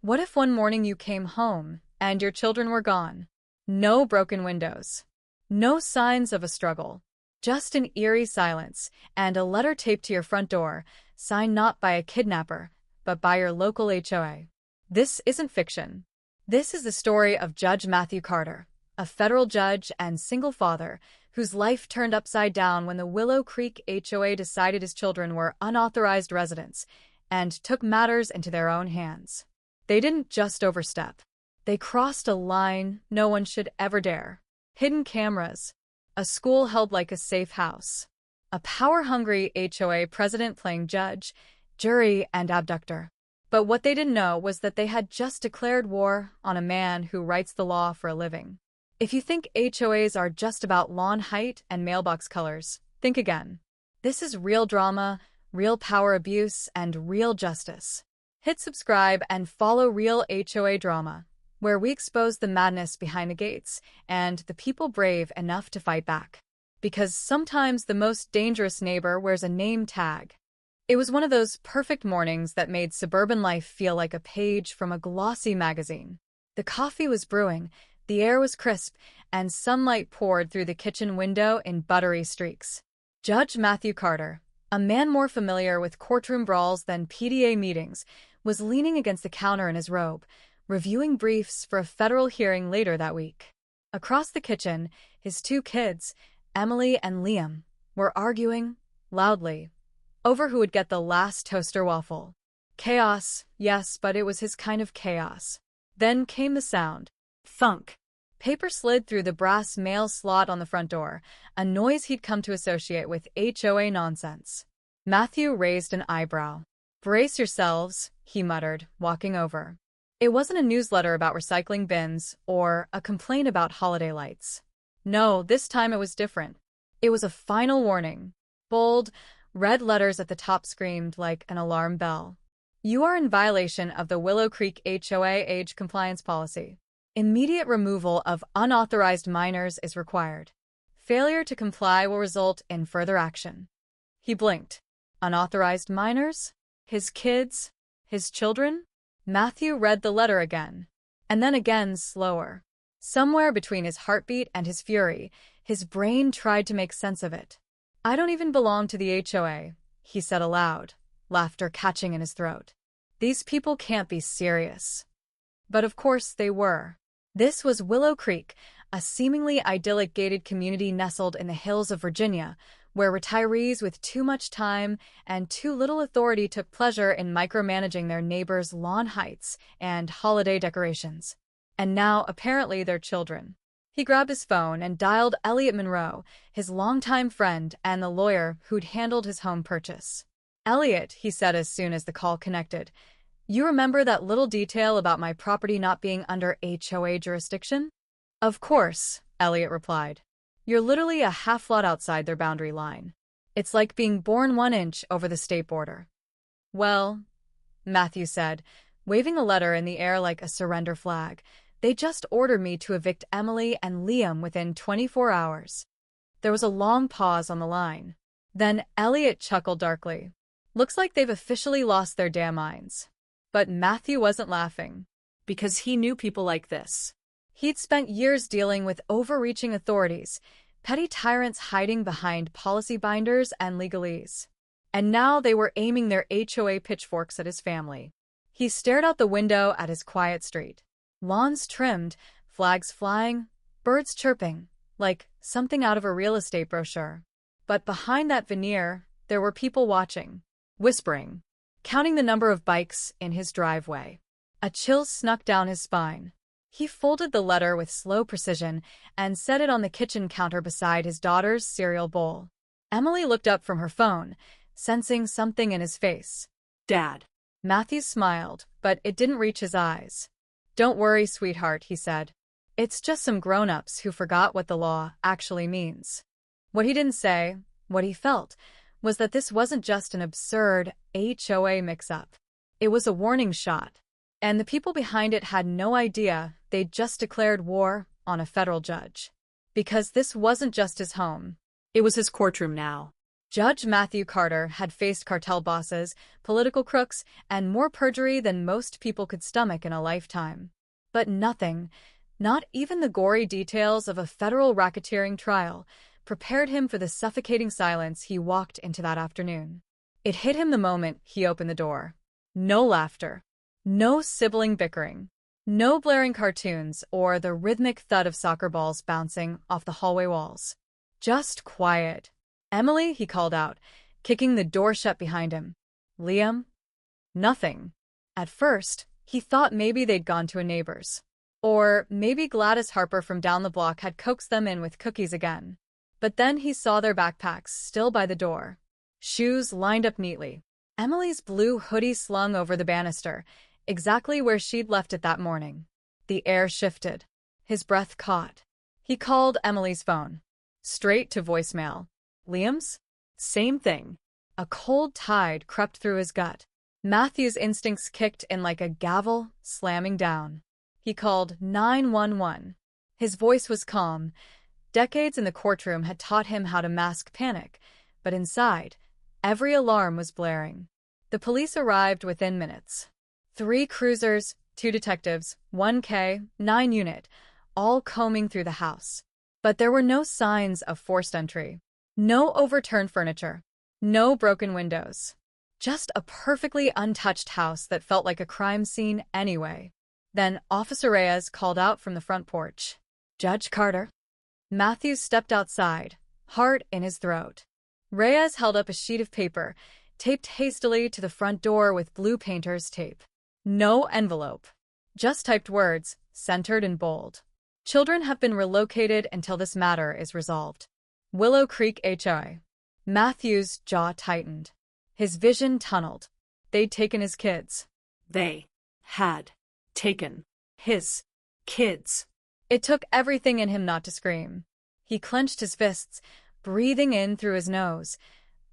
What if one morning you came home and your children were gone? No broken windows. No signs of a struggle. Just an eerie silence and a letter taped to your front door, signed not by a kidnapper, but by your local HOA. This isn't fiction. This is the story of Judge Matthew Carter, a federal judge and single father whose life turned upside down when the Willow Creek HOA decided his children were unauthorized residents and took matters into their own hands. They didn't just overstep. They crossed a line no one should ever dare. Hidden cameras, a school held like a safe house, a power-hungry HOA president playing judge, jury, and abductor. But what they didn't know was that they had just declared war on a man who writes the law for a living. If you think HOAs are just about lawn height and mailbox colors, think again. This is real drama, real power abuse, and real justice. Hit subscribe and follow Real HOA Drama, where we expose the madness behind the gates and the people brave enough to fight back. Because sometimes the most dangerous neighbor wears a name tag. It was one of those perfect mornings that made suburban life feel like a page from a glossy magazine. The coffee was brewing, the air was crisp, and sunlight poured through the kitchen window in buttery streaks. Judge Matthew Carter, a man more familiar with courtroom brawls than PDA meetings, was leaning against the counter in his robe, reviewing briefs for a federal hearing later that week. Across the kitchen, his two kids, Emily and Liam, were arguing, loudly, over who would get the last toaster waffle. Chaos, yes, but it was his kind of chaos. Then came the sound. Thunk. Paper slid through the brass mail slot on the front door, a noise he'd come to associate with HOA nonsense. Matthew raised an eyebrow. "Brace yourselves," he muttered, walking over. It wasn't a newsletter about recycling bins or a complaint about holiday lights. No, this time it was different. It was a final warning. Bold, red letters at the top screamed like an alarm bell. You are in violation of the Willow Creek HOA age compliance policy. Immediate removal of unauthorized minors is required. Failure to comply will result in further action. He blinked. Unauthorized minors? His kids? His children? Matthew read the letter again, and then again slower. Somewhere between his heartbeat and his fury, his brain tried to make sense of it. "I don't even belong to the HOA," he said aloud, laughter catching in his throat. These people can't be serious. But of course they were. This was Willow Creek, a seemingly idyllic gated community nestled in the hills of Virginia, where retirees with too much time and too little authority took pleasure in micromanaging their neighbors' lawn heights and holiday decorations. And now, apparently, their children. He grabbed his phone and dialed Elliot Monroe, his longtime friend and the lawyer who'd handled his home purchase. "Elliot," he said as soon as the call connected, "you remember that little detail about my property not being under HOA jurisdiction?" "Of course," Elliot replied. "You're literally a half-lot outside their boundary line. It's like being born 1 inch over the state border." "Well," Matthew said, waving a letter in the air like a surrender flag, "they just ordered me to evict Emily and Liam within 24 hours. There was a long pause on the line. Then Elliot chuckled darkly. "Looks like they've officially lost their damn minds." But Matthew wasn't laughing. Because he knew people like this. He'd spent years dealing with overreaching authorities, petty tyrants hiding behind policy binders and legalese. And now they were aiming their HOA pitchforks at his family. He stared out the window at his quiet street. Lawns trimmed, flags flying, birds chirping, like something out of a real estate brochure. But behind that veneer, there were people watching, whispering, counting the number of bikes in his driveway. A chill snuck down his spine. He folded the letter with slow precision and set it on the kitchen counter beside his daughter's cereal bowl. Emily looked up from her phone, sensing something in his face. "Dad." Matthew smiled, but it didn't reach his eyes. "Don't worry, sweetheart," he said. "It's just some grown-ups who forgot what the law actually means." What he didn't say, what he felt, was that this wasn't just an absurd HOA mix-up. It was a warning shot. And the people behind it had no idea they'd just declared war on a federal judge. Because this wasn't just his home. It was his courtroom now. Judge Matthew Carter had faced cartel bosses, political crooks, and more perjury than most people could stomach in a lifetime. But nothing, not even the gory details of a federal racketeering trial, prepared him for the suffocating silence he walked into that afternoon. It hit him the moment he opened the door. No laughter. No sibling bickering. No blaring cartoons or the rhythmic thud of soccer balls bouncing off the hallway walls. Just quiet. "Emily," he called out, kicking the door shut behind him. "Liam?" Nothing. At first, he thought maybe they'd gone to a neighbor's. Or maybe Gladys Harper from down the block had coaxed them in with cookies again. But then he saw their backpacks still by the door. Shoes lined up neatly. Emily's blue hoodie slung over the banister, exactly where she'd left it that morning. The air shifted. His breath caught. He called Emily's phone. Straight to voicemail. Liam's? Same thing. A cold tide crept through his gut. Matthew's instincts kicked in like a gavel, slamming down. He called 911. His voice was calm. Decades in the courtroom had taught him how to mask panic, but inside, every alarm was blaring. The police arrived within minutes. 3 cruisers, 2 detectives, 1 K-9 unit, all combing through the house. But there were no signs of forced entry. No overturned furniture. No broken windows. Just a perfectly untouched house that felt like a crime scene anyway. Then Officer Reyes called out from the front porch. "Judge Carter?" Matthews stepped outside, heart in his throat. Reyes held up a sheet of paper, taped hastily to the front door with blue painter's tape. No envelope. Just typed words, centered in bold. "Children have been relocated until this matter is resolved. Willow Creek HOA." Matthew's jaw tightened. His vision tunneled. They'd taken his kids. They had taken his kids. It took everything in him not to scream. He clenched his fists, breathing in through his nose,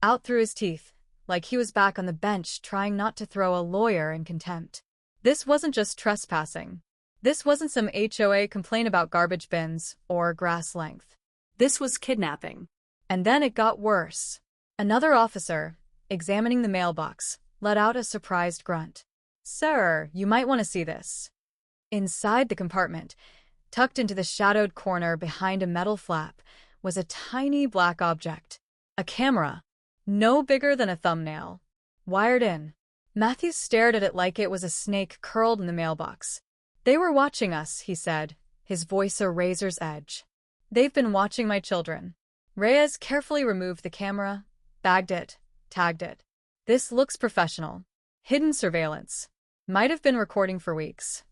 out through his teeth, like he was back on the bench trying not to throw a lawyer in contempt. This wasn't just trespassing. This wasn't some HOA complaint about garbage bins or grass length. This was kidnapping. And then it got worse. Another officer, examining the mailbox, let out a surprised grunt. "Sir, you might want to see this." Inside the compartment, tucked into the shadowed corner behind a metal flap, was a tiny black object. A camera, no bigger than a thumbnail, wired in. Matthew stared at it like it was a snake curled in the mailbox. "They were watching us," he said, his voice a razor's edge. "They've been watching my children." Reyes carefully removed the camera, bagged it, tagged it. "This looks professional. Hidden surveillance. Might have been recording for weeks."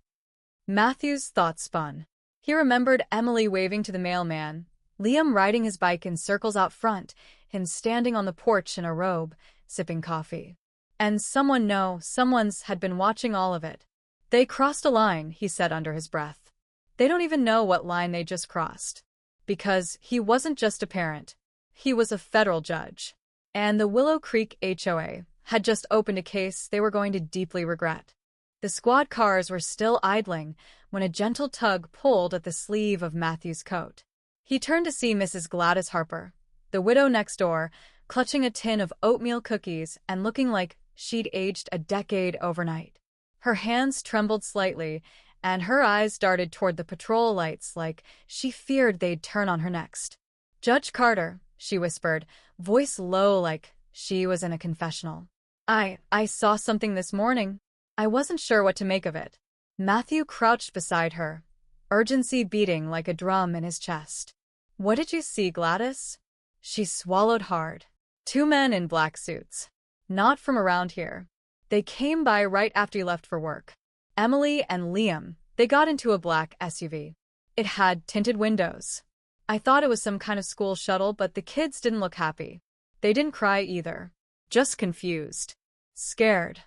Matthew's thoughts spun. He remembered Emily waving to the mailman, Liam riding his bike in circles out front, him standing on the porch in a robe, sipping coffee. And someone's had been watching all of it. "They crossed a line," he said under his breath. "They don't even know what line they just crossed." Because he wasn't just a parent. He was a federal judge. And the Willow Creek HOA had just opened a case they were going to deeply regret. The squad cars were still idling when a gentle tug pulled at the sleeve of Matthew's coat. He turned to see Mrs. Gladys Harper, the widow next door, clutching a tin of oatmeal cookies and looking like she'd aged a decade overnight. Her hands trembled slightly, and her eyes darted toward the patrol lights like she feared they'd turn on her next. "Judge Carter," she whispered, voice low like she was in a confessional. I saw something this morning. I wasn't sure what to make of it." Matthew crouched beside her, urgency beating like a drum in his chest. "What did you see, Gladys?" She swallowed hard. "2 men in black suits. Not from around here. They came by right after you left for work. Emily and Liam, they got into a black SUV. It had tinted windows. I thought it was some kind of school shuttle, but the kids didn't look happy. They didn't cry either. Just confused. Scared."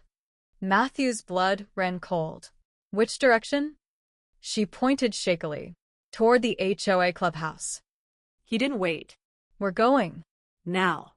Matthew's blood ran cold. "Which direction?" She pointed shakily. "Toward the HOA clubhouse." He didn't wait. "We're going. Now."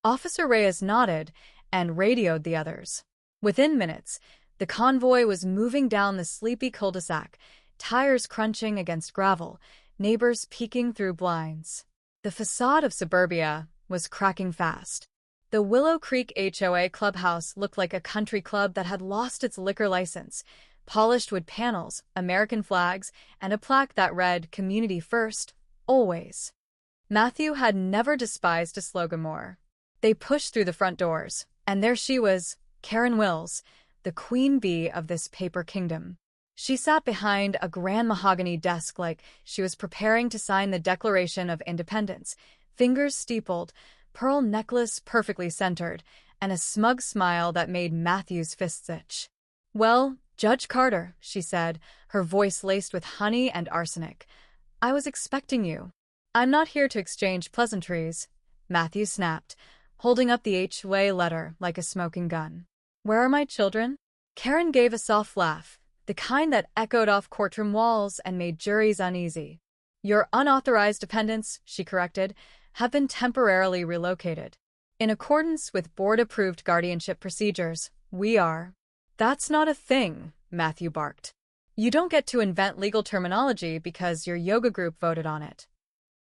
Officer Reyes nodded and radioed the others. Within minutes, the convoy was moving down the sleepy cul-de-sac, tires crunching against gravel, neighbors peeking through blinds. The facade of suburbia, was cracking fast. The Willow Creek HOA clubhouse looked like a country club that had lost its liquor license, polished wood panels, American flags, and a plaque that read, "Community First, Always." Matthew had never despised a slogan more. They pushed through the front doors, and there she was, Karen Wills, the queen bee of this paper kingdom. She sat behind a grand mahogany desk like she was preparing to sign the Declaration of Independence, fingers steepled, pearl necklace perfectly centered, and a smug smile that made Matthew's fists itch. "Well, Judge Carter," she said, her voice laced with honey and arsenic, "I was expecting you." "I'm not here to exchange pleasantries," Matthew snapped, holding up the HOA letter like a smoking gun. "Where are my children?" Karen gave a soft laugh, the kind that echoed off courtroom walls and made juries uneasy. "Your unauthorized dependents," she corrected, "have been temporarily relocated. In accordance with board-approved guardianship procedures, we are." "That's not a thing," Matthew barked. "You don't get to invent legal terminology because your yoga group voted on it."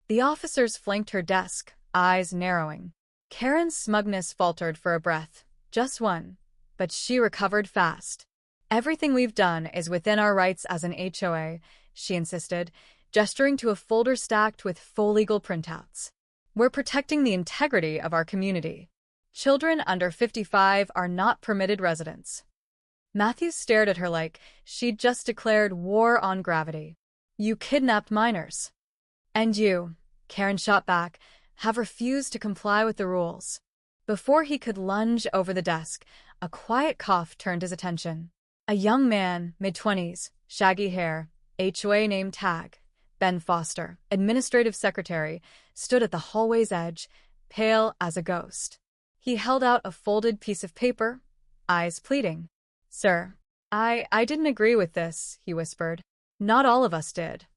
The officers flanked her desk, eyes narrowing. Karen's smugness faltered for a breath, just one, but she recovered fast. "Everything we've done is within our rights as an HOA," she insisted, gesturing to a folder stacked with full legal printouts. "We're protecting the integrity of our community. Children under 55 are not permitted residents." Matthew stared at her like she'd just declared war on gravity. "You kidnapped minors. And you," Karen shot back, "have refused to comply with the rules." Before he could lunge over the desk, a quiet cough turned his attention. A young man, mid-20s, shaggy hair, HOA name tag, Ben Foster, administrative secretary, stood at the hallway's edge, pale as a ghost. He held out a folded piece of paper, eyes pleading. "Sir, I didn't agree with this," he whispered. "Not all of us did."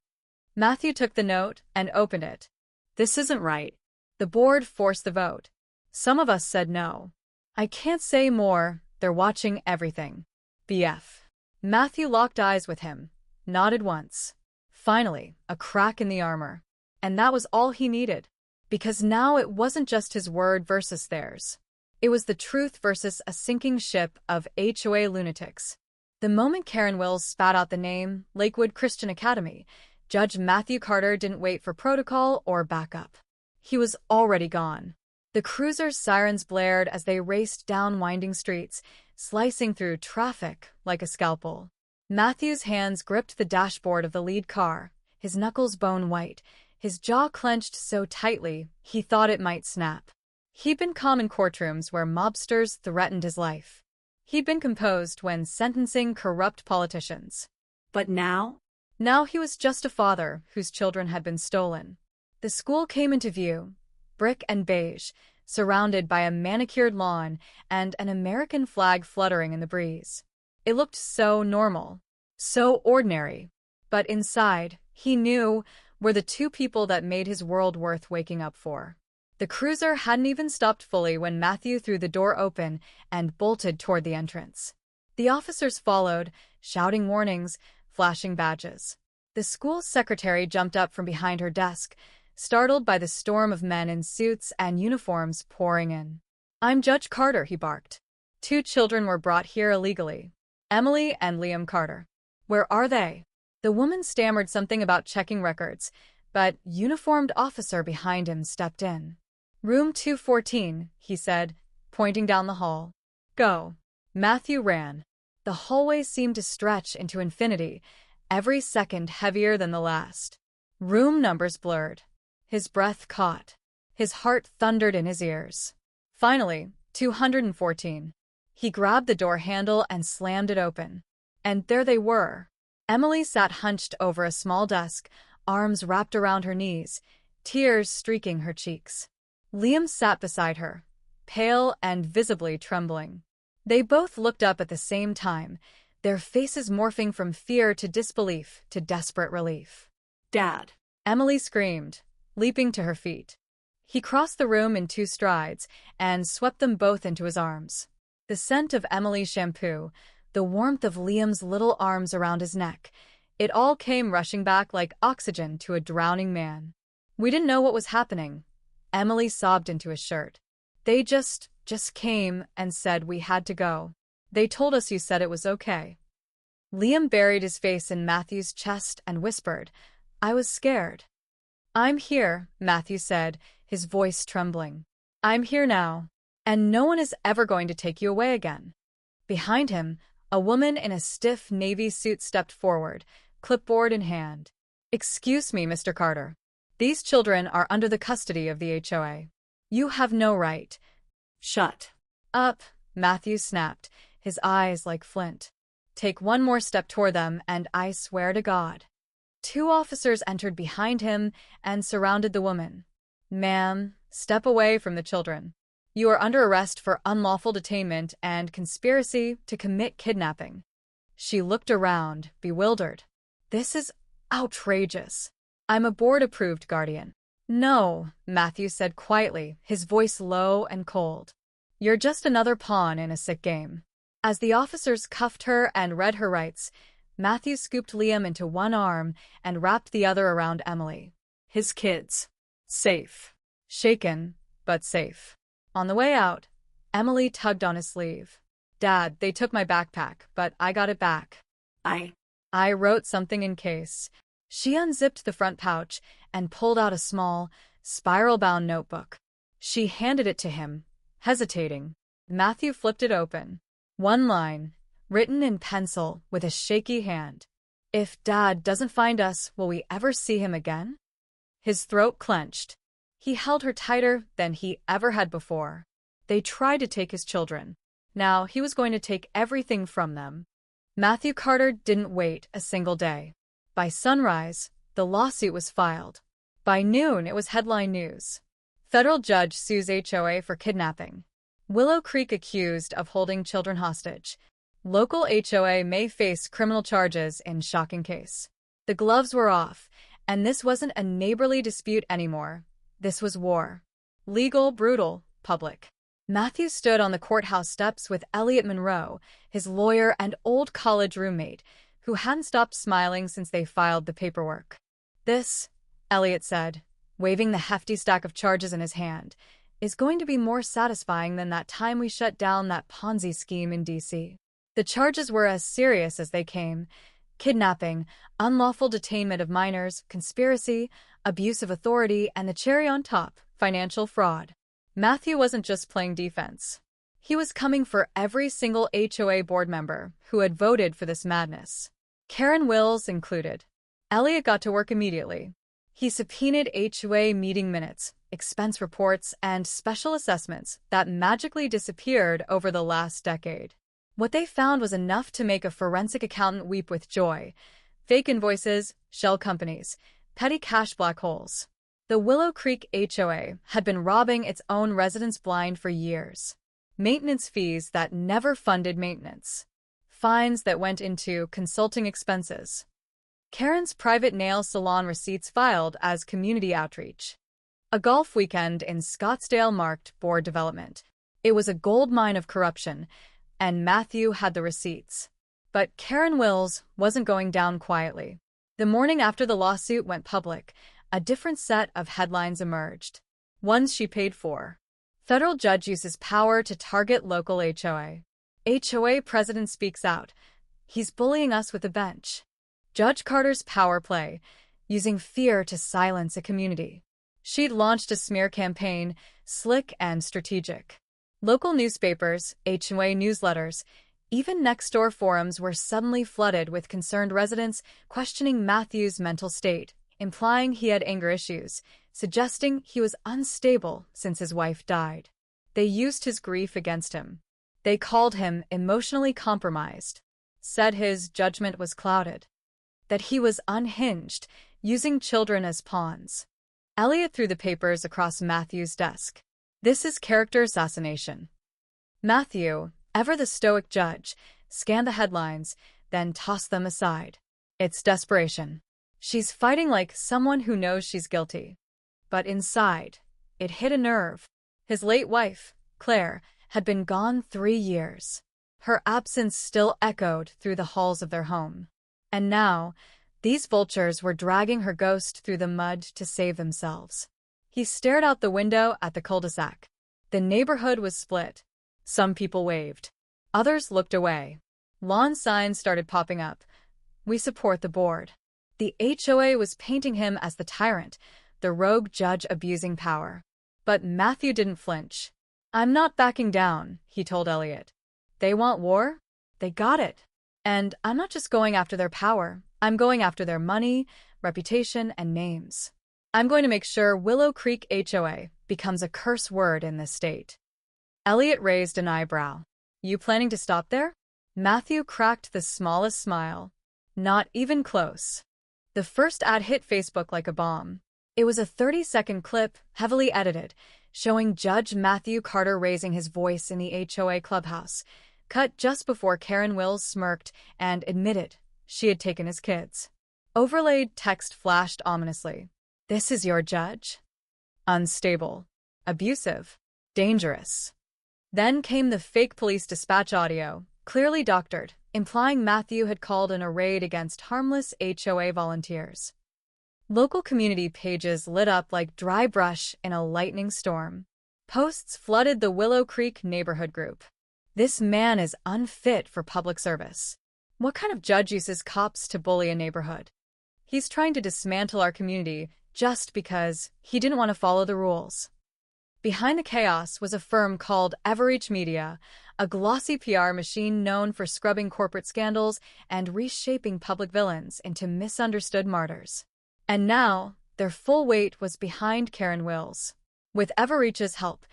Matthew took the note and opened it. "This isn't right." The board forced the vote. "Some of us said no." "I can't say more, they're watching everything." BF. Matthew locked eyes with him, nodded once. Finally, a crack in the armor. And that was all he needed. Because now it wasn't just his word versus theirs. It was the truth versus a sinking ship of HOA lunatics. The moment Karen Wills spat out the name, Lakewood Christian Academy, Judge Matthew Carter didn't wait for protocol or backup. He was already gone. The cruiser's sirens blared as they raced down winding streets, slicing through traffic like a scalpel. Matthew's hands gripped the dashboard of the lead car, his knuckles bone white, his jaw clenched so tightly he thought it might snap. He'd been calm in courtrooms where mobsters threatened his life. He'd been composed when sentencing corrupt politicians. But now? Now he was just a father whose children had been stolen. The school came into view, brick and beige, surrounded by a manicured lawn and an American flag fluttering in the breeze. It looked so normal, so ordinary. But inside, he knew, were the two people that made his world worth waking up for. The cruiser hadn't even stopped fully when Matthew threw the door open and bolted toward the entrance. The officers followed, shouting warnings, flashing badges. The school secretary jumped up from behind her desk, startled by the storm of men in suits and uniforms pouring in. "I'm Judge Carter," he barked. "Two children were brought here illegally. Emily and Liam Carter. Where are they?" The woman stammered something about checking records, but uniformed officer behind him stepped in. "Room 214, he said, pointing down the hall. "Go." Matthew ran. The hallway seemed to stretch into infinity, every second heavier than the last. Room numbers blurred. His breath caught. His heart thundered in his ears. Finally, 214. He grabbed the door handle and slammed it open. And there they were. Emily sat hunched over a small desk, arms wrapped around her knees, tears streaking her cheeks. Liam sat beside her, pale and visibly trembling. They both looked up at the same time, their faces morphing from fear to disbelief to desperate relief. "Dad!" Emily screamed, leaping to her feet. He crossed the room in 2 strides and swept them both into his arms. The scent of Emily's shampoo, the warmth of Liam's little arms around his neck, it all came rushing back like oxygen to a drowning man. "We didn't know what was happening," Emily sobbed into his shirt. They just came and said we had to go. They told us you said it was okay. Liam buried his face in Matthew's chest and whispered, I was scared. I'm here, Matthew said, his voice trembling. I'm here now, and no one is ever going to take you away again. Behind him, a woman in a stiff navy suit stepped forward, clipboard in hand. Excuse me, Mr. Carter. These children are under the custody of the HOA. You have no right. Shut up, Matthew snapped, his eyes like flint. Take one more step toward them, and I swear to God. 2 officers entered behind him and surrounded the woman. Ma'am, step away from the children. You are under arrest for unlawful detainment and conspiracy to commit kidnapping. She looked around, bewildered. This is outrageous. I'm a board-approved guardian. No, Matthew said quietly, his voice low and cold. You're just another pawn in a sick game. As the officers cuffed her and read her rights, Matthew scooped Liam into one arm and wrapped the other around Emily. His kids. Safe. Shaken, but safe. On the way out, Emily tugged on his sleeve. Dad, they took my backpack, but I got it back. I wrote something in case. She unzipped the front pouch and pulled out a small, spiral-bound notebook. She handed it to him, hesitating. Matthew flipped it open. One line, written in pencil with a shaky hand. If Dad doesn't find us, will we ever see him again? His throat clenched. He held her tighter than he ever had before. They tried to take his children. Now he was going to take everything from them. Matthew Carter didn't wait a single day. By sunrise, the lawsuit was filed. By noon, it was headline news. Federal judge sues HOA for kidnapping. Willow Creek accused of holding children hostage. Local HOA may face criminal charges in shocking case. The gloves were off, and this wasn't a neighborly dispute anymore. This was war. Legal, brutal, public. Matthew stood on the courthouse steps with Elliot Monroe, his lawyer and old college roommate, who hadn't stopped smiling since they filed the paperwork. This, Elliot said, waving the hefty stack of charges in his hand, is going to be more satisfying than that time we shut down that Ponzi scheme in D.C. The charges were as serious as they came: kidnapping, unlawful detainment of minors, conspiracy, abuse of authority, and the cherry on top, financial fraud. Matthew wasn't just playing defense. He was coming for every single HOA board member who had voted for this madness. Karen Wills included. Elliot got to work immediately. He subpoenaed HOA meeting minutes, expense reports, and special assessments that magically disappeared over the last decade. What they found was enough to make a forensic accountant weep with joy. Fake invoices, shell companies, petty cash black holes. The Willow Creek HOA had been robbing its own residents blind for years. Maintenance fees that never funded maintenance. Fines that went into consulting expenses. Karen's private nail salon receipts filed as community outreach. A golf weekend in Scottsdale marked board development. It was a gold mine of corruption, and Matthew had the receipts. But Karen Wills wasn't going down quietly. The morning after the lawsuit went public, a different set of headlines emerged. Ones she paid for. Federal judge uses power to target local HOA. HOA president speaks out. He's bullying us with a bench. Judge Carter's power play, using fear to silence a community. She'd launched a smear campaign, slick and strategic. Local newspapers, HOA newsletters, even next-door forums were suddenly flooded with concerned residents questioning Matthew's mental state, implying he had anger issues, suggesting he was unstable since his wife died. They used his grief against him. They called him emotionally compromised, said his judgment was clouded, that he was unhinged, using children as pawns. Elliot threw the papers across Matthew's desk. This is character assassination. Matthew, ever the stoic judge, scanned the headlines, then tossed them aside. It's desperation. She's fighting like someone who knows she's guilty. But inside, it hit a nerve. His late wife, Claire, had been gone 3 years. Her absence still echoed through the halls of their home. And now, these vultures were dragging her ghost through the mud to save themselves. He stared out the window at the cul-de-sac. The neighborhood was split. Some people waved. Others looked away. Lawn signs started popping up. We support the board. The HOA was painting him as the tyrant, the rogue judge abusing power. But Matthew didn't flinch. I'm not backing down, he told Elliot. They want war? They got it. And I'm not just going after their power. I'm going after their money, reputation, and names. I'm going to make sure Willow Creek HOA becomes a curse word in this state. Elliot raised an eyebrow. You planning to stop there? Matthew cracked the smallest smile. Not even close. The first ad hit Facebook like a bomb. It was a 30-second clip, heavily edited, showing Judge Matthew Carter raising his voice in the HOA clubhouse, cut just before Karen Wills smirked and admitted she had taken his kids. Overlaid text flashed ominously. This is your judge? Unstable. Abusive. Dangerous. Then came the fake police dispatch audio, clearly doctored, implying Matthew had called in a raid against harmless HOA volunteers. Local community pages lit up like dry brush in a lightning storm. Posts flooded the Willow Creek neighborhood group. This man is unfit for public service. What kind of judge uses cops to bully a neighborhood? He's trying to dismantle our community just because he didn't want to follow the rules. Behind the chaos was a firm called Overreach Media, a glossy PR machine known for scrubbing corporate scandals and reshaping public villains into misunderstood martyrs. And now, their full weight was behind Karen Wills. With Overreach's help,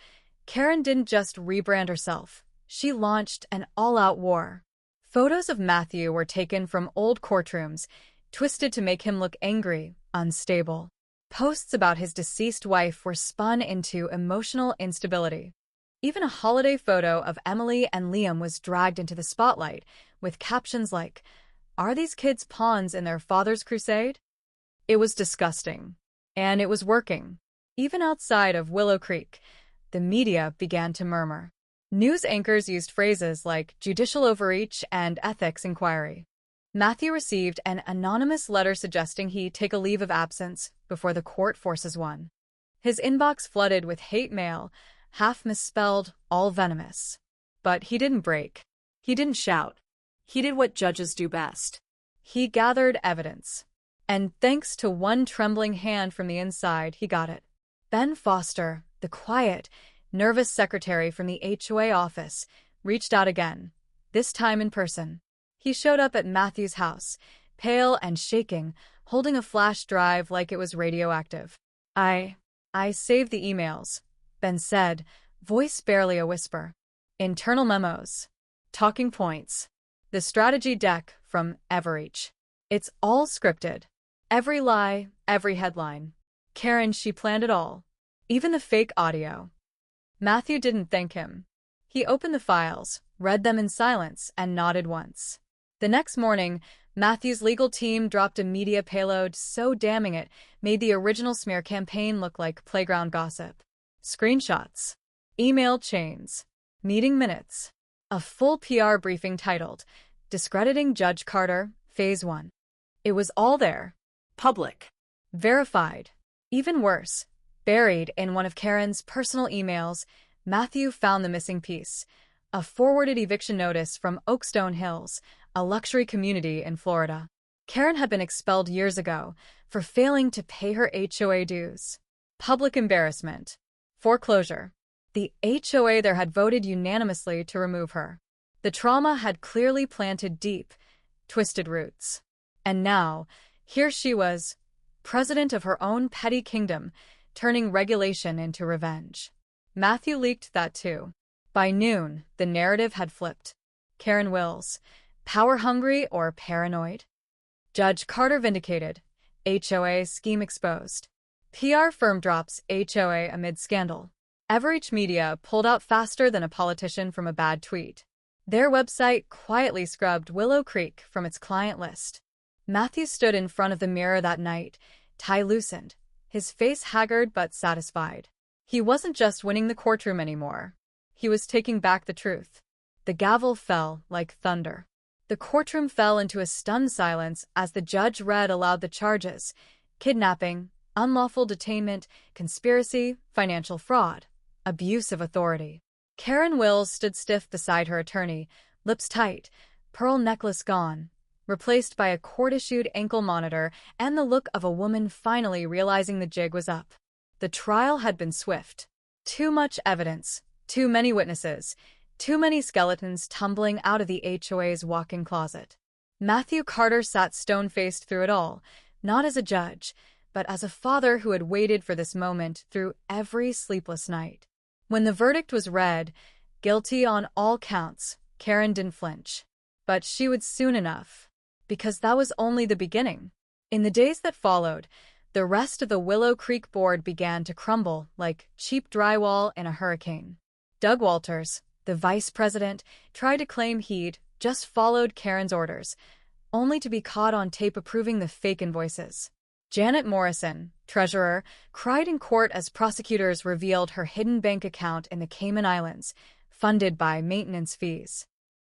Karen didn't just rebrand herself. She launched an all-out war. Photos of Matthew were taken from old courtrooms, twisted to make him look angry, unstable. Posts about his deceased wife were spun into emotional instability. Even a holiday photo of Emily and Liam was dragged into the spotlight, with captions like, "Are these kids pawns in their father's crusade?" It was disgusting. And it was working. Even outside of Willow Creek, the media began to murmur. News anchors used phrases like judicial overreach and ethics inquiry. Matthew received an anonymous letter suggesting he take a leave of absence before the court forces one. His inbox flooded with hate mail, half misspelled, all venomous. But he didn't break. He didn't shout. He did what judges do best. He gathered evidence. And thanks to one trembling hand from the inside, he got it. Ben Foster, the quiet, nervous secretary from the HOA office, reached out again, this time in person. He showed up at Matthew's house, pale and shaking, holding a flash drive like it was radioactive. I saved the emails, Ben said, voice barely a whisper. Internal memos. Talking points. The strategy deck from Overreach. It's all scripted. Every lie, every headline. Karen, she planned it all. Even the fake audio. Matthew didn't thank him. He opened the files, read them in silence, and nodded once. The next morning, Matthew's legal team dropped a media payload so damning it made the original smear campaign look like playground gossip. Screenshots. Email chains. Meeting minutes. A full PR briefing titled, Discrediting Judge Carter, Phase 1. It was all there. Public. Verified. Even worse, buried in one of Karen's personal emails, Matthew found the missing piece, a forwarded eviction notice from Oakstone Hills, a luxury community in Florida. Karen had been expelled years ago for failing to pay her HOA dues. Public embarrassment. Foreclosure. The HOA there had voted unanimously to remove her. The trauma had clearly planted deep, twisted roots. And now, here she was, president of her own petty kingdom, turning regulation into revenge. Matthew leaked that too. By noon, the narrative had flipped. Karen Wills, power-hungry or paranoid? Judge Carter vindicated. HOA scheme exposed. PR firm drops HOA amid scandal. Overreach Media pulled out faster than a politician from a bad tweet. Their website quietly scrubbed Willow Creek from its client list. Matthew stood in front of the mirror that night, tie loosened, his face haggard but satisfied. He wasn't just winning the courtroom anymore. He was taking back the truth. The gavel fell like thunder. The courtroom fell into a stunned silence as the judge read aloud the charges: kidnapping, unlawful detainment, conspiracy, financial fraud, abuse of authority. Karen Wills stood stiff beside her attorney, lips tight, pearl necklace gone, replaced by a court-issued ankle monitor and the look of a woman finally realizing the jig was up. The trial had been swift. Too much evidence, too many witnesses, too many skeletons tumbling out of the HOA's walk-in closet. Matthew Carter sat stone-faced through it all, not as a judge, but as a father who had waited for this moment through every sleepless night. When the verdict was read, guilty on all counts, Karen didn't flinch. But she would soon enough, because that was only the beginning. In the days that followed, the rest of the Willow Creek board began to crumble like cheap drywall in a hurricane. Doug Walters, the vice president, tried to claim he'd just followed Karen's orders, only to be caught on tape approving the fake invoices. Janet Morrison, treasurer, cried in court as prosecutors revealed her hidden bank account in the Cayman Islands, funded by maintenance fees.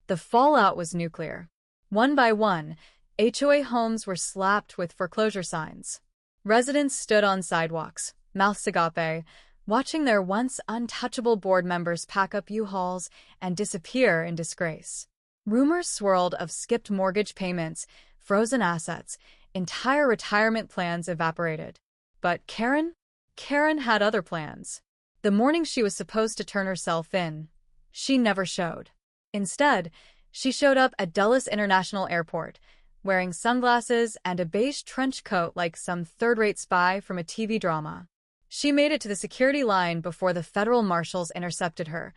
The fallout was nuclear. One by one, HOA homes were slapped with foreclosure signs. Residents stood on sidewalks, mouths agape, watching their once untouchable board members pack up U-Hauls and disappear in disgrace. Rumors swirled of skipped mortgage payments, frozen assets, entire retirement plans evaporated. But Karen had other plans. The morning she was supposed to turn herself in, she never showed. Instead, she showed up at Dulles International Airport, wearing sunglasses and a beige trench coat like some third-rate spy from a TV drama. She made it to the security line before the federal marshals intercepted her,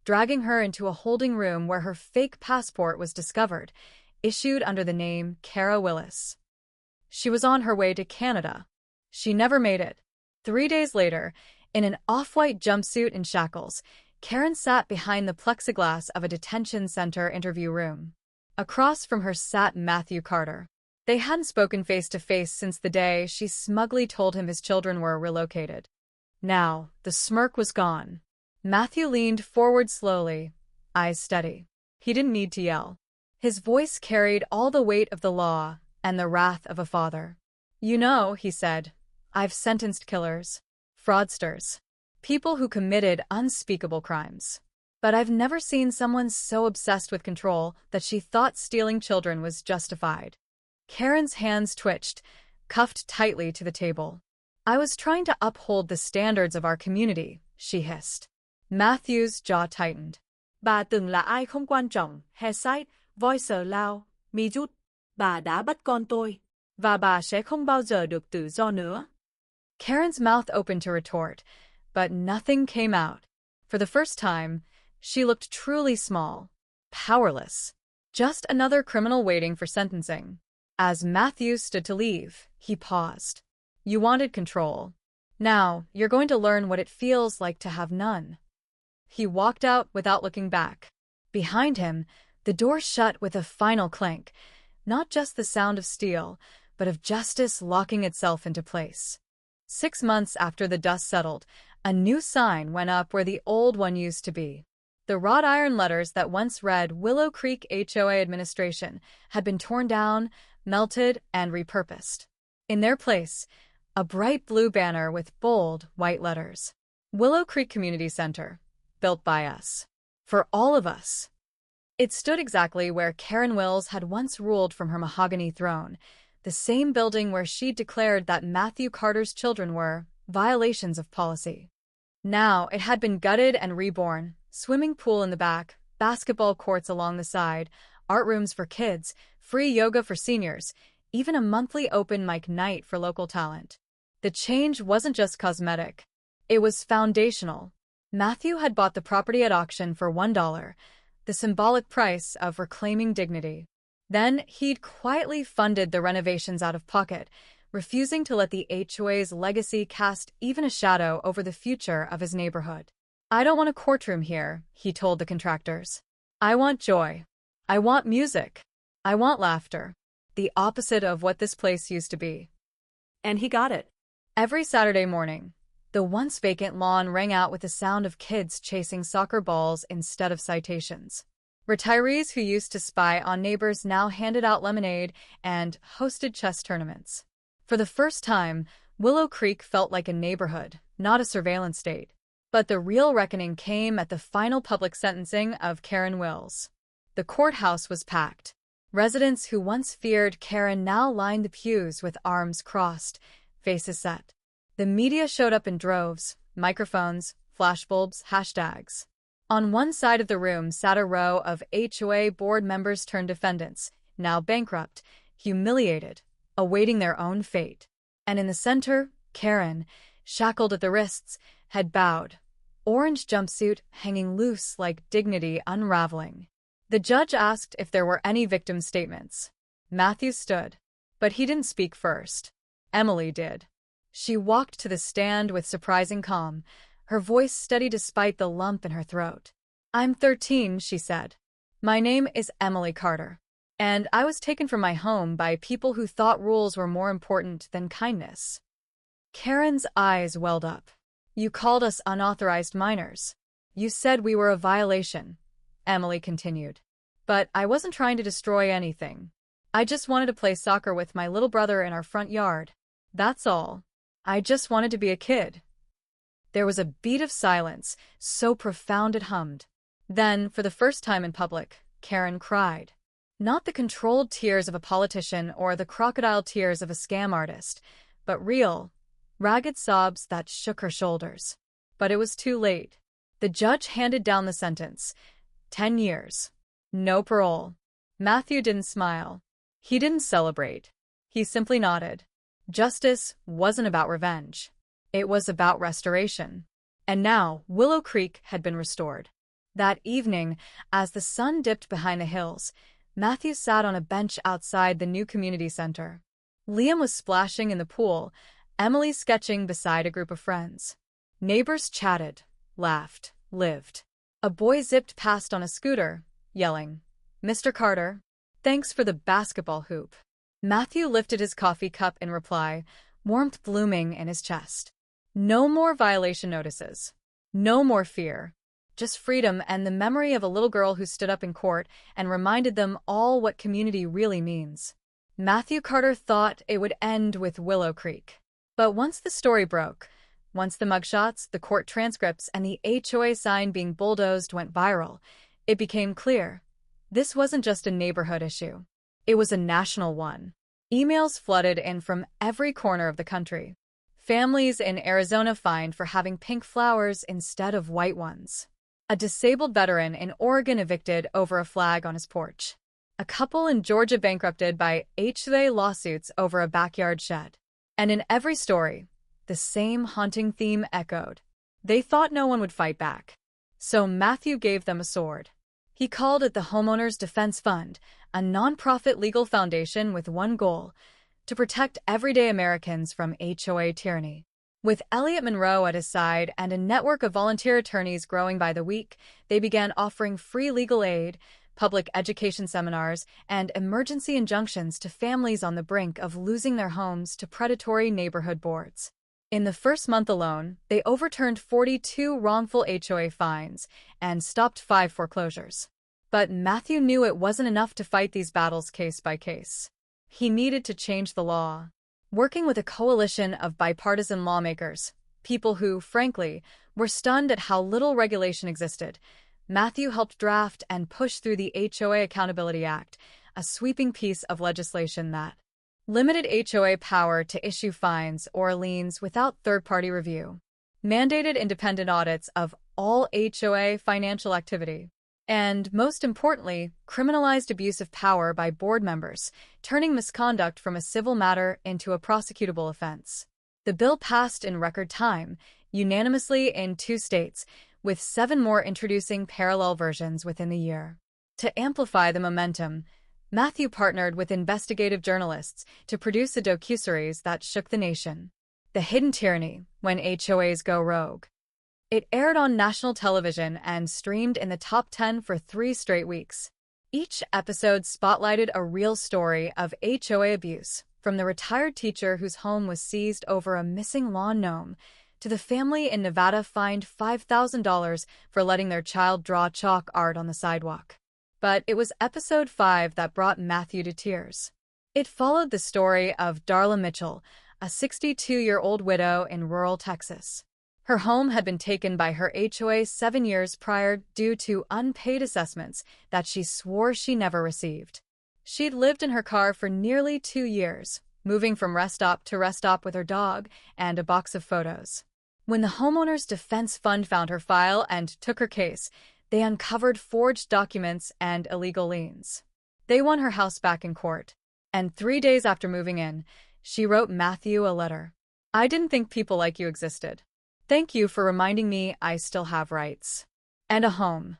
dragging her into a holding room where her fake passport was discovered, issued under the name Kara Willis. She was on her way to Canada. She never made it. 3 days later, in an off-white jumpsuit and shackles, Karen sat behind the plexiglass of a detention center interview room. Across from her sat Matthew Carter. They hadn't spoken face-to-face since the day she smugly told him his children were relocated. Now, the smirk was gone. Matthew leaned forward slowly, eyes steady. He didn't need to yell. His voice carried all the weight of the law and the wrath of a father. "You know," he said, "I've sentenced killers, fraudsters, people who committed unspeakable crimes. But I've never seen someone so obsessed with control that she thought stealing children was justified." Karen's hands twitched, cuffed tightly to the table. "I was trying to uphold the standards of our community," she hissed. Matthew's jaw tightened. Bà từng là ai không quan trọng, Hesite, Voicer Lao, mi rút. Bà đã bắt con tôi, và bà sẽ không bao giờ được tự do nữa. Karen's mouth opened to retort, but nothing came out. For the first time, she looked truly small, powerless. Just another criminal waiting for sentencing. As Matthew stood to leave, he paused. "You wanted control. Now, you're going to learn what it feels like to have none." He walked out without looking back. Behind him, the door shut with a final clank, not just the sound of steel, but of justice locking itself into place. 6 months after the dust settled, a new sign went up where the old one used to be. The wrought iron letters that once read Willow Creek HOA Administration had been torn down, melted, and repurposed. In their place, a bright blue banner with bold, white letters. Willow Creek Community Center. Built by us. For all of us. It stood exactly where Karen Wills had once ruled from her mahogany throne, the same building where she'd declared that Matthew Carter's children were violations of policy. Now it had been gutted and reborn, swimming pool in the back, basketball courts along the side, art rooms for kids, free yoga for seniors, even a monthly open mic night for local talent. The change wasn't just cosmetic. It was foundational. Matthew had bought the property at auction for $1, the symbolic price of reclaiming dignity. Then he'd quietly funded the renovations out of pocket, refusing to let the HOA's legacy cast even a shadow over the future of his neighborhood. "I don't want a courtroom here," he told the contractors. "I want joy. I want music. I want laughter. The opposite of what this place used to be." And he got it. Every Saturday morning, the once vacant lawn rang out with the sound of kids chasing soccer balls instead of citations. Retirees who used to spy on neighbors now handed out lemonade and hosted chess tournaments. For the first time, Willow Creek felt like a neighborhood, not a surveillance state. But the real reckoning came at the final public sentencing of Karen Wills. The courthouse was packed. Residents who once feared Karen now lined the pews with arms crossed, faces set. The media showed up in droves, microphones, flashbulbs, hashtags. On one side of the room sat a row of HOA board members turned defendants, now bankrupt, humiliated, awaiting their own fate. And in the center, Karen, shackled at the wrists, had bowed, orange jumpsuit hanging loose like dignity unraveling. The judge asked if there were any victim statements. Matthew stood, but he didn't speak first. Emily did. She walked to the stand with surprising calm, her voice steady despite the lump in her throat. "I'm 13, she said. "My name is Emily Carter, and I was taken from my home by people who thought rules were more important than kindness." Karen's eyes welled up. "You called us unauthorized minors. You said we were a violation," Emily continued. "But I wasn't trying to destroy anything. I just wanted to play soccer with my little brother in our front yard. That's all. I just wanted to be a kid." There was a beat of silence, so profound it hummed. Then, for the first time in public, Karen cried. Not the controlled tears of a politician or the crocodile tears of a scam artist, but real, ragged sobs that shook her shoulders. But it was too late. The judge handed down the sentence. 10 years. No parole. Matthew didn't smile. He didn't celebrate. He simply nodded. Justice wasn't about revenge. It was about restoration. And now, Willow Creek had been restored. That evening, as the sun dipped behind the hills, Matthew sat on a bench outside the new community center. Liam was splashing in the pool, Emily sketching beside a group of friends. Neighbors chatted, laughed, lived. A boy zipped past on a scooter, yelling, "Mr. Carter, thanks for the basketball hoop." Matthew lifted his coffee cup in reply, warmth blooming in his chest. No more violation notices. No more fear. Just freedom and the memory of a little girl who stood up in court and reminded them all what community really means. Matthew Carter thought it would end with Willow Creek. But once the story broke, once the mugshots, the court transcripts, and the HOA sign being bulldozed went viral, it became clear. This wasn't just a neighborhood issue. It was a national one. Emails flooded in from every corner of the country. Families in Arizona fined for having pink flowers instead of white ones. A disabled veteran in Oregon evicted over a flag on his porch. A couple in Georgia bankrupted by HOA lawsuits over a backyard shed. And in every story, the same haunting theme echoed. They thought no one would fight back. So Matthew gave them a sword. He called it the Homeowners Defense Fund, a nonprofit legal foundation with one goal: to protect everyday Americans from HOA tyranny. With Elliot Monroe at his side and a network of volunteer attorneys growing by the week, they began offering free legal aid, public education seminars, and emergency injunctions to families on the brink of losing their homes to predatory neighborhood boards. In the first month alone, they overturned 42 wrongful HOA fines and stopped 5 foreclosures. But Matthew knew it wasn't enough to fight these battles case by case. He needed to change the law. Working with a coalition of bipartisan lawmakers, people who, frankly, were stunned at how little regulation existed, Matthew helped draft and push through the HOA Accountability Act, a sweeping piece of legislation that limited HOA power to issue fines or liens without third-party review, mandated independent audits of all HOA financial activity, and, most importantly, criminalized abuse of power by board members, turning misconduct from a civil matter into a prosecutable offense. The bill passed in record time, unanimously in 2 states, with 7 more introducing parallel versions within the year. To amplify the momentum, Matthew partnered with investigative journalists to produce a docuseries that shook the nation. The Hidden Tyranny: When HOAs Go Rogue. It aired on national television and streamed in the top 10 for 3 straight weeks. Each episode spotlighted a real story of HOA abuse, from the retired teacher whose home was seized over a missing lawn gnome, to the family in Nevada fined $5,000 for letting their child draw chalk art on the sidewalk. But it was episode 5 that brought Matthew to tears. It followed the story of Darla Mitchell, a 62-year-old widow in rural Texas. Her home had been taken by her HOA 7 years prior due to unpaid assessments that she swore she never received. She'd lived in her car for nearly 2 years, moving from rest stop to rest stop with her dog and a box of photos. When the homeowner's defense fund found her file and took her case, they uncovered forged documents and illegal liens. They won her house back in court, and 3 days after moving in, she wrote Matthew a letter. "I didn't think people like you existed. Thank you for reminding me I still have rights. And a home."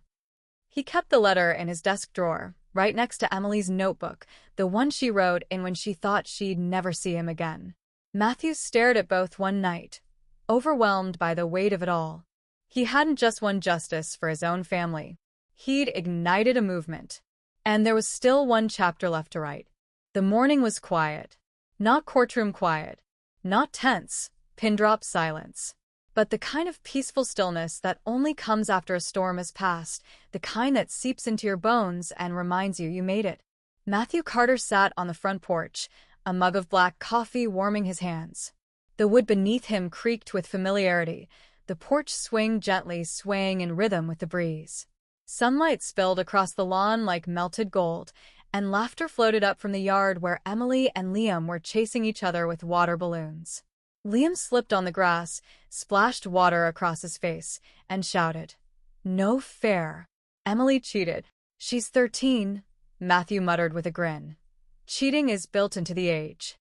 He kept the letter in his desk drawer, right next to Emily's notebook, the one she wrote in when she thought she'd never see him again. Matthew stared at both one night, overwhelmed by the weight of it all. He hadn't just won justice for his own family. He'd ignited a movement. And there was still one chapter left to write. The morning was quiet. Not courtroom quiet. Not tense, pin-drop silence. But the kind of peaceful stillness that only comes after a storm has passed, the kind that seeps into your bones and reminds you made it. Matthew Carter sat on the front porch, a mug of black coffee warming his hands. The wood beneath him creaked with familiarity, the porch swing gently swaying in rhythm with the breeze. Sunlight spilled across the lawn like melted gold, and laughter floated up from the yard where Emily and Liam were chasing each other with water balloons. Liam slipped on the grass, splashed water across his face, and shouted, "No fair." Emily cheated. "She's 13, Matthew muttered with a grin. Cheating is built into the age.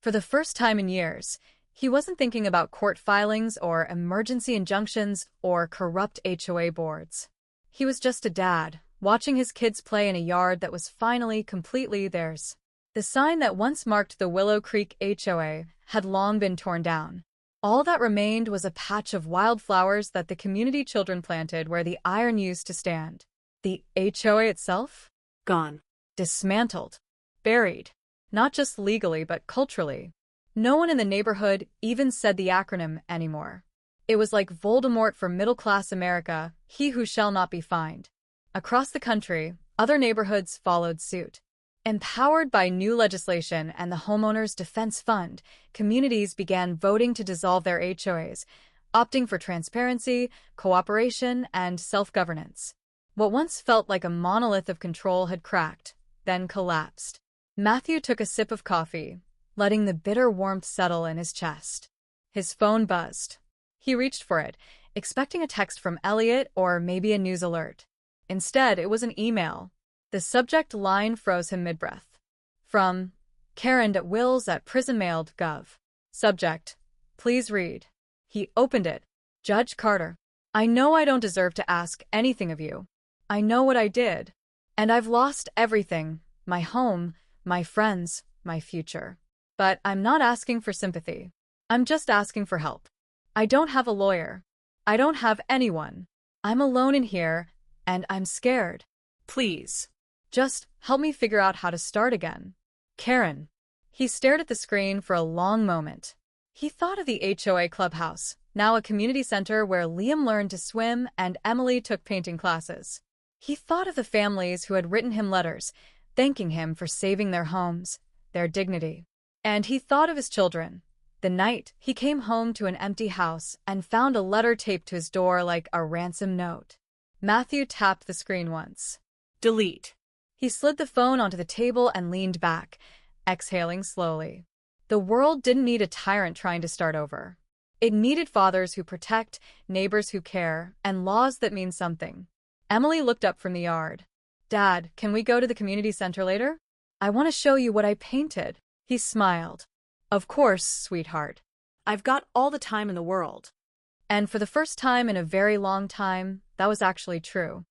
For the first time in years, he wasn't thinking about court filings or emergency injunctions or corrupt HOA boards. He was just a dad, watching his kids play in a yard that was finally completely theirs. The sign that once marked the Willow Creek HOA had long been torn down. All that remained was a patch of wildflowers that the community children planted where the iron used to stand. The HOA itself? Gone. Dismantled. Buried. Not just legally, but culturally. No one in the neighborhood even said the acronym anymore. It was like Voldemort for middle-class America, he who shall not be fined. Across the country, other neighborhoods followed suit. Empowered by new legislation and the Homeowners Defense Fund, communities began voting to dissolve their HOAs, opting for transparency, cooperation, and self-governance. What once felt like a monolith of control had cracked, then collapsed. Matthew took a sip of coffee, letting the bitter warmth settle in his chest. His phone buzzed. He reached for it, expecting a text from Elliot or maybe a news alert. Instead, it was an email. The subject line froze him mid-breath. From Karen@wills@prisonmail.gov. Subject: Please read. He opened it. Judge Carter. I know I don't deserve to ask anything of you. I know what I did. And I've lost everything. My home, my friends, my future. But I'm not asking for sympathy. I'm just asking for help. I don't have a lawyer. I don't have anyone. I'm alone in here, and I'm scared. Please. Just help me figure out how to start again. Karen. He stared at the screen for a long moment. He thought of the HOA clubhouse, now a community center where Liam learned to swim and Emily took painting classes. He thought of the families who had written him letters, thanking him for saving their homes, their dignity. And he thought of his children. The night he came home to an empty house and found a letter taped to his door like a ransom note. Matthew tapped the screen once. Delete. He slid the phone onto the table and leaned back, exhaling slowly. The world didn't need a tyrant trying to start over. It needed fathers who protect, neighbors who care, and laws that mean something. Emily looked up from the yard. Dad, can we go to the community center later? I want to show you what I painted. He smiled. Of course, sweetheart. I've got all the time in the world. And for the first time in a very long time, that was actually true.